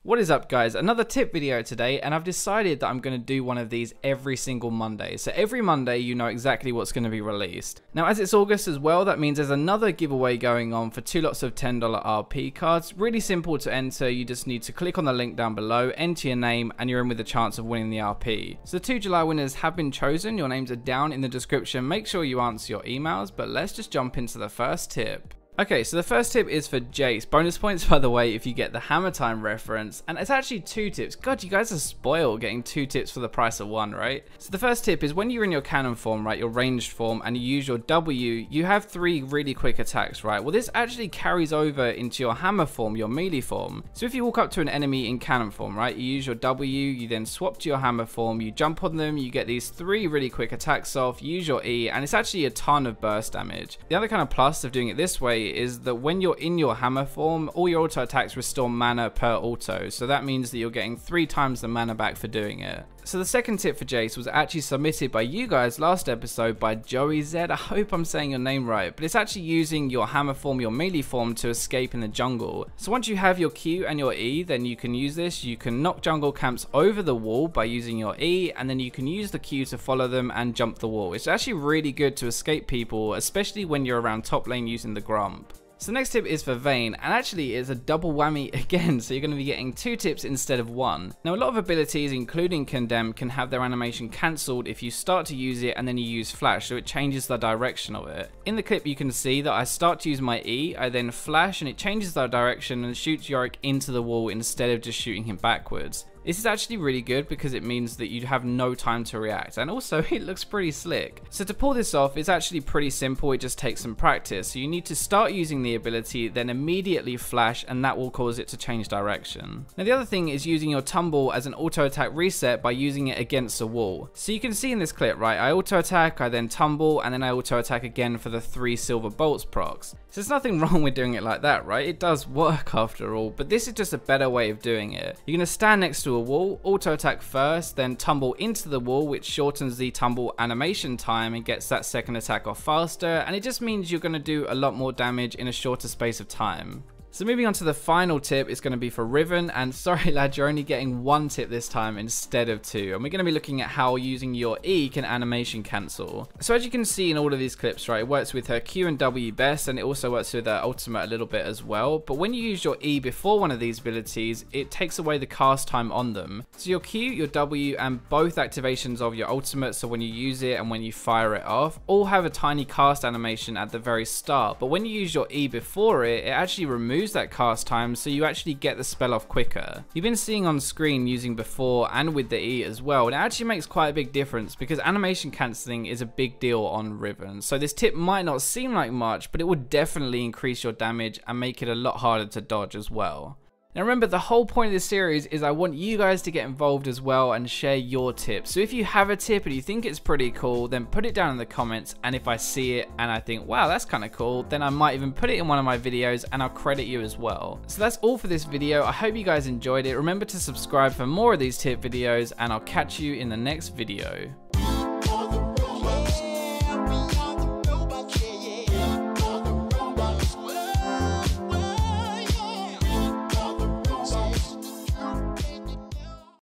What is up guys, another tip video today, and I've decided that I'm going to do one of these every single Monday. So every Monday you know exactly what's going to be released. Now as it's August as well, that means there's another giveaway going on for 2 lots of $10 RP cards. Really simple to enter, you just need to click on the link down below, enter your name, and you're in with a chance of winning the RP. So the 2 July winners have been chosen, your names are down in the description, make sure you answer your emails, but let's just jump into the first tip. Okay, so the first tip is for Jace. Bonus points, by the way, if you get the Hammer Time reference. And it's actually 2 tips. God, you guys are spoiled getting 2 tips for the price of 1, right? So the first tip is when you're in your cannon form, right, your ranged form, and you use your W, you have 3 really quick attacks, right? Well, this actually carries over into your hammer form, your melee form. So if you walk up to an enemy in cannon form, right, you use your W, you then swap to your hammer form, you jump on them, you get these 3 really quick attacks off, use your E, and it's actually a ton of burst damage. The other kind of plus of doing it this way is that when you're in your hammer form, all your auto attacks restore mana per auto, so that means that you're getting 3 times the mana back for doing it. So the second tip for Jace was actually submitted by you guys last episode by Joey Z. I hope I'm saying your name right, but it's actually using your hammer form, your melee form to escape in the jungle. So once you have your Q and your E, then you can use this. You can knock jungle camps over the wall by using your E, and then you can use the Q to follow them and jump the wall. It's actually really good to escape people, especially when you're around top lane using the Grump. So the next tip is for Vayne, and actually it's a double whammy again, so you're going to be getting 2 tips instead of 1. Now a lot of abilities, including Condemn, can have their animation cancelled if you start to use it and then you use Flash, so it changes the direction of it. In the clip you can see that I start to use my E, I then Flash, and it changes the direction and shoots Yorick into the wall instead of just shooting him backwards. This is actually really good because it means that you have no time to react, and also it looks pretty slick. So to pull this off, it's actually pretty simple, it just takes some practice. So you need to start using the ability, then immediately flash, and that will cause it to change direction. Now the other thing is using your tumble as an auto attack reset by using it against a wall. So you can see in this clip, right, I auto attack, I then tumble, and then I auto attack again for the 3 silver bolts procs. So there's nothing wrong with doing it like that, right? It does work after all, but this is just a better way of doing it. You're going to stand next to a wall, auto attack first, then tumble into the wall, which shortens the tumble animation time and gets that second attack off faster, and it just means you're going to do a lot more damage in a shorter space of time. So moving on to the final tip is going to be for Riven, and sorry lad, you're only getting 1 tip this time instead of 2, and we're going to be looking at how using your E can animation cancel. So as you can see in all of these clips, right, it works with her Q and W best, and it also works with her ultimate a little bit as well, but when you use your E before one of these abilities, it takes away the cast time on them. So your Q, your W, and both activations of your ultimate, so when you use it and when you fire it off, all have a tiny cast animation at the very start, but when you use your E before it, it actually removes that cast time, so you actually get the spell off quicker. You've been seeing on screen using before and with the E as well, and it actually makes quite a big difference because animation cancelling is a big deal on Riven. So this tip might not seem like much, but it would definitely increase your damage and make it a lot harder to dodge as well. Now remember, the whole point of this series is I want you guys to get involved as well and share your tips. So if you have a tip and you think it's pretty cool, then put it down in the comments, and if I see it and I think, wow, that's kind of cool, then I might even put it in one of my videos and I'll credit you as well. So that's all for this video. I hope you guys enjoyed it. Remember to subscribe for more of these tip videos, and I'll catch you in the next video.